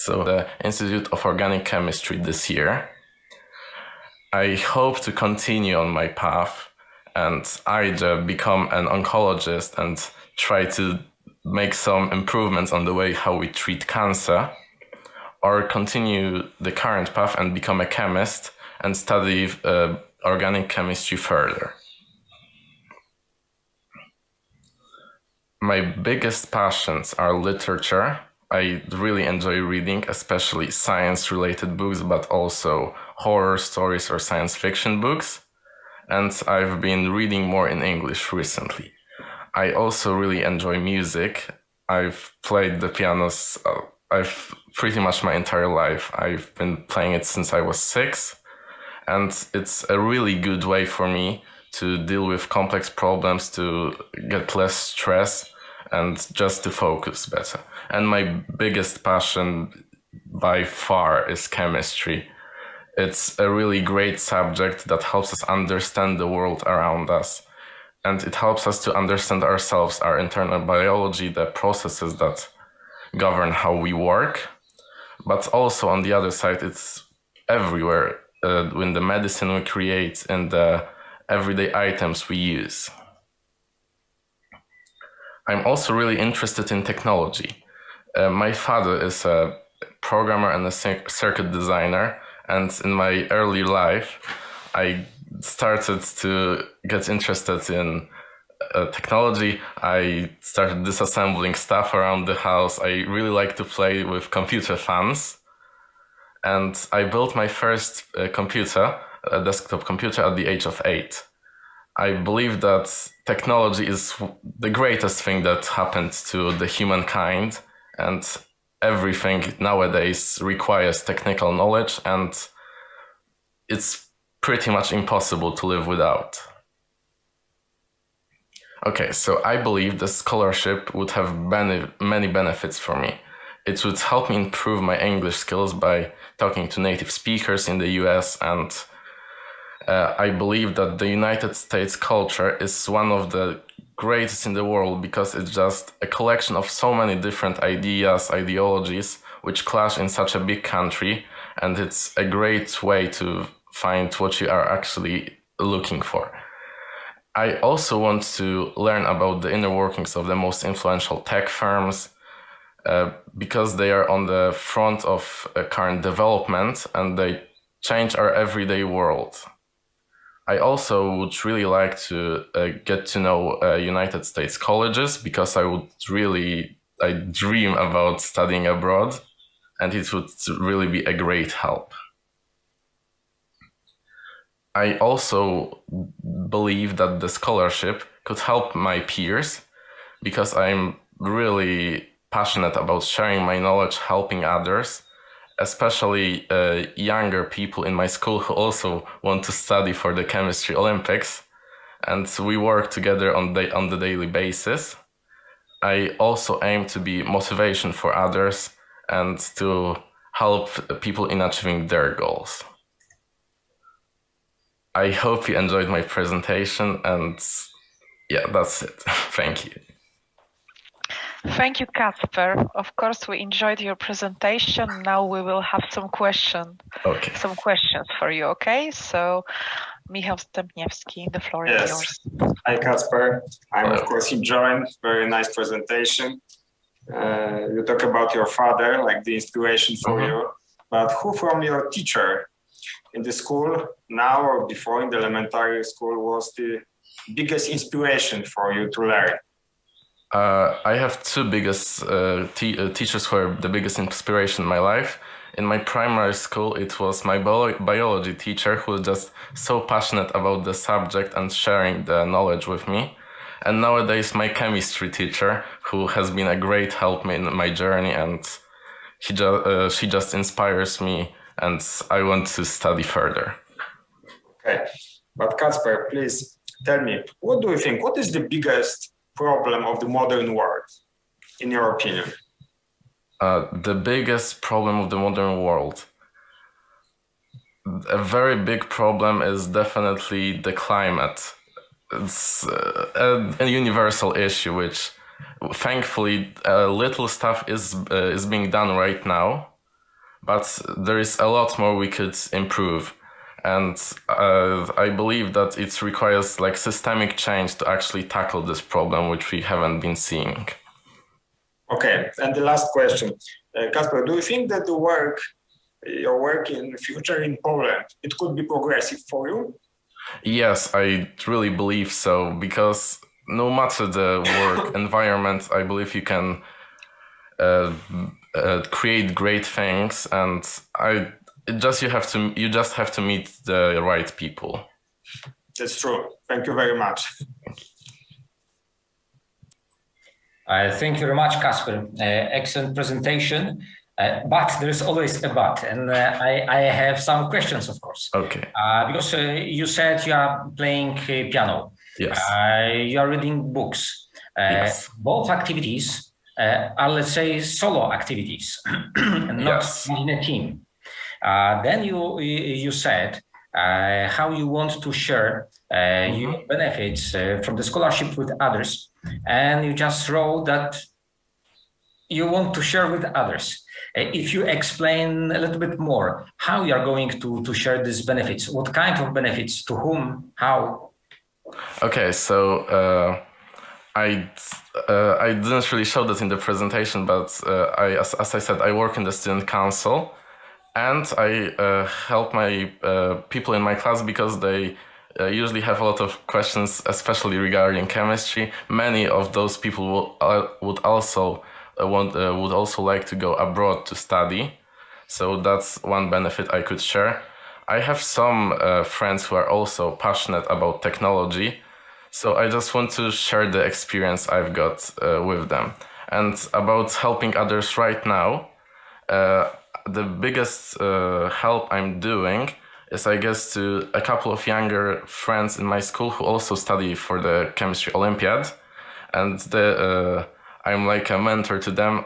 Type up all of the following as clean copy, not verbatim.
so the Institute of Organic Chemistry this year. I hope to continue on my path and either become an oncologist and try to make some improvements on the way how we treat cancer, or continue the current path and become a chemist and study organic chemistry further. My biggest passions are literature. I really enjoy reading, especially science-related books, but also horror stories or science fiction books. And I've been reading more in English recently. I also really enjoy music. I've played the pianos pretty much my entire life. I've been playing it since I was 6. And it's a really good way for me to deal with complex problems, to get less stress, and just to focus better. And my biggest passion by far is chemistry. It's a really great subject that helps us understand the world around us. And it helps us to understand ourselves, our internal biology, the processes that govern how we work. But also on the other side, it's everywhere in the medicine we create and the everyday items we use. I'm also really interested in technology. My father is a programmer and a circuit designer, and in my early life, I started to get interested in technology. I started disassembling stuff around the house. I really like to play with computer fans. And I built my first computer, a desktop computer, at the age of 8. I believe that technology is the greatest thing that happened to the humankind, and everything nowadays requires technical knowledge, and it's pretty much impossible to live without. Okay, so I believe the scholarship would have many benefits for me. It would help me improve my English skills by talking to native speakers in the US, and I believe that the United States culture is one of the greatest in the world because it's just a collection of so many different ideas, ideologies, which clash in such a big country, and it's a great way to find what you are actually looking for. I also want to learn about the inner workings of the most influential tech firms, because they are on the front of current development and they change our everyday world. I also would really like to get to know United States colleges, because I dream about studying abroad, and it would really be a great help. I also believe that the scholarship could help my peers, because I'm really passionate about sharing my knowledge, helping others, especially younger people in my school who also want to study for the Chemistry Olympics. And we work together on the daily basis. I also aim to be motivation for others and to help people in achieving their goals. I hope you enjoyed my presentation, and yeah, that's it. Thank you. Thank you, Kacper. Of course, we enjoyed your presentation. Now we will have some questions for you, okay? So, Michał Stępniewski, the floor is yours. Hi, Kacper. I'm, of course, enjoying very nice presentation. You talk about your father, like the inspiration for you, but who from your teacher in the school now or before in the elementary school was the biggest inspiration for you to learn? I have two biggest teachers who are the biggest inspiration in my life. In my primary school, it was my biology teacher who was just so passionate about the subject and sharing the knowledge with me. And nowadays, my chemistry teacher, who has been a great help in my journey, and she just inspires me, and I want to study further. Okay, but Kacper, please tell me, what do you think? What is the biggest problem of the modern world, in your opinion? The biggest problem of the modern world. A very big problem is definitely the climate. It's a universal issue, which thankfully little stuff is being done right now. but there is a lot more we could improve. And I believe that it requires like systemic change to actually tackle this problem, which we haven't been seeing. Okay, and the last question. Kacper, do you think that your work in the future in Poland, it could be progressive for you? Yes, I really believe so, because no matter the work environment, I believe you can create great things, and you just have to meet the right people. That's true. Thank you very much. Thank you very much, Kacper. Excellent presentation. But there's always a but, and I have some questions, of course. Okay. Because you said you are playing piano. Yes. You are reading books. Yes. Both activities are, let's say, solo activities, and not Yes. in a team. Then you said how you want to share your benefits from the scholarship with others, and you just wrote that you want to share with others. If you explain a little bit more how you are going to share these benefits, what kind of benefits, to whom, how? Okay, so I didn't really show that in the presentation, but as I said, I work in the student council, and I help my people in my class because they usually have a lot of questions, especially regarding chemistry. Many of those people would also like to go abroad to study, so that's one benefit I could share. I have some friends who are also passionate about technology, so I just want to share the experience I've got with them. And about helping others right now, the biggest help I'm doing is, I guess, to a couple of younger friends in my school who also study for the chemistry Olympiad, and I'm like a mentor to them.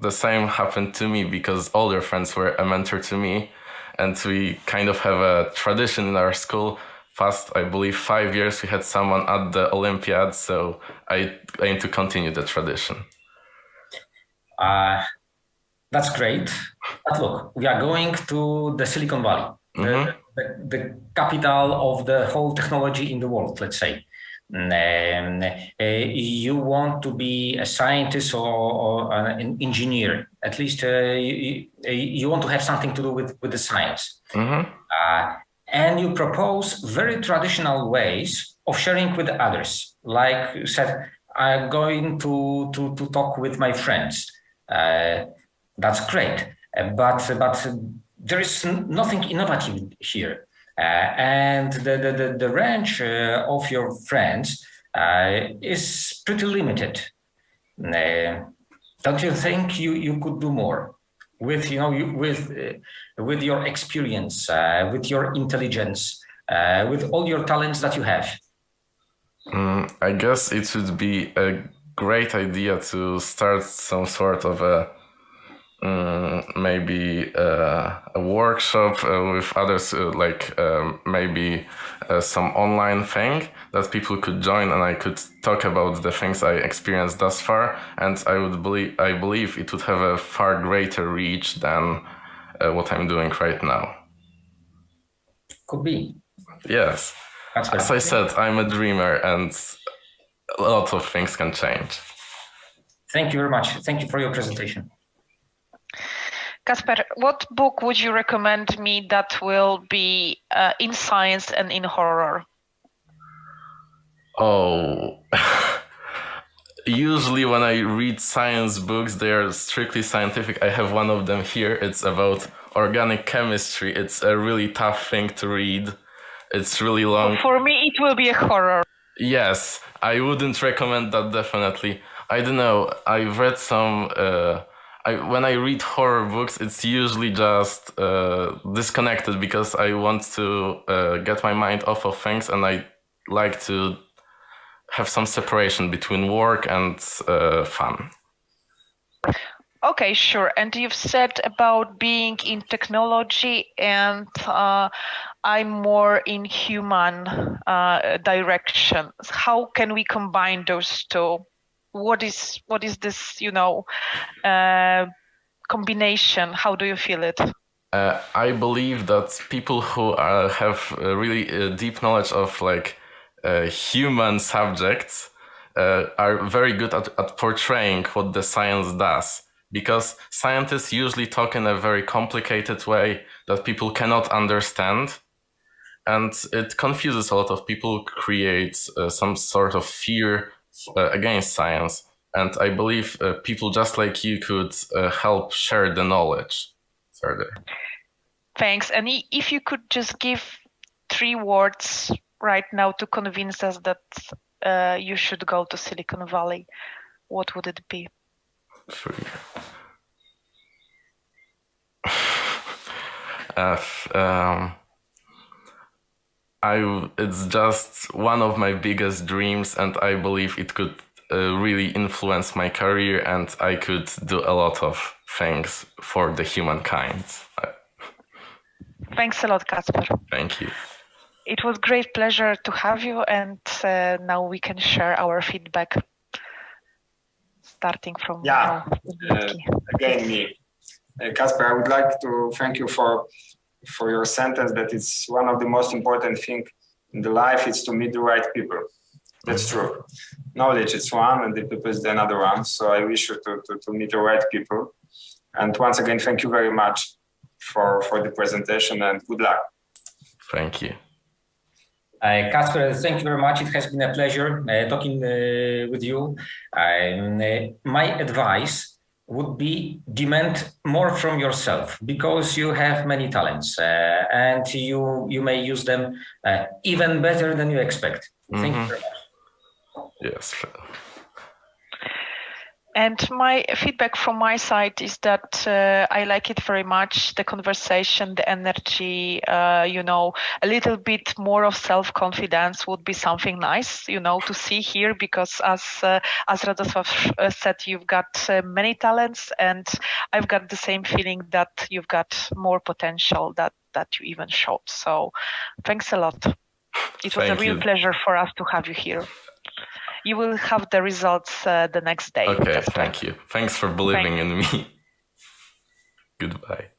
The same happened to me because all their friends were a mentor to me, and we kind of have a tradition in our school. Past, I believe, 5 years we had someone at the Olympiad, so I aim to continue the tradition. That's great. But look, we are going to the Silicon Valley, the capital of the whole technology in the world, let's say. You want to be a scientist or an engineer, at least you want to have something to do with the science. And you propose very traditional ways of sharing with others. Like you said, I'm going to talk with my friends. That's great, but there is nothing innovative here. And the range of your friends is pretty limited. Don't you think you could do more with with your experience, with your intelligence, with all your talents that you have? I guess it would be a great idea to start some sort of maybe a workshop with others, maybe some online thing that people could join, and I could talk about the things I experienced thus far, and I believe it would have a far greater reach than what I'm doing right now. Could be. Yes. As I said, I'm a dreamer, and a lot of things can change. Thank you very much. Thank you for your presentation. Kacper, what book would you recommend me that will be in science and in horror? Oh, usually when I read science books, they are strictly scientific. I have one of them here. It's about organic chemistry. It's a really tough thing to read. It's really long. For me, it will be a horror. Yes, I wouldn't recommend that, definitely. I don't know. I've read some... when I read horror books, it's usually just disconnected because I want to get my mind off of things, and I like to have some separation between work and fun. Okay, sure. And you've said about being in technology, and I'm more in human direction. How can we combine those two? What is this, combination, how do you feel it? I believe that people who have really deep knowledge of like human subjects are very good at portraying what the science does, because scientists usually talk in a very complicated way that people cannot understand, and it confuses a lot of people, creates some sort of fear against science. And I believe people just like you could help share the knowledge further. Thanks. And if you could just give 3 words right now to convince us that you should go to Silicon Valley, what would it be? 3. It's just one of my biggest dreams, and I believe it could really influence my career, and I could do a lot of things for the humankind. Thanks a lot, Kacper. Thank you. It was great pleasure to have you, and now we can share our feedback, starting from again me. Kacper, I would like to thank you for your sentence that it's one of the most important things in the life is to meet the right people. That's true. Knowledge is one, and the people is the another one. So I wish you to meet the right people. And once again, thank you very much for the presentation, and good luck. Thank you. Kacper, thank you very much. It has been a pleasure talking with you. My advice would be demand more from yourself, because you have many talents and you may use them even better than you expect. Thank you very much. Yes. And my feedback from my side is that I like it very much, the conversation, the energy, a little bit more of self-confidence would be something nice, to see here, because as Radosław said, you've got many talents, and I've got the same feeling that you've got more potential that you even showed. So thanks a lot. It was a real pleasure for us to have you here. You will have the results the next day. Okay, thank you. Thanks for believing in me. Goodbye.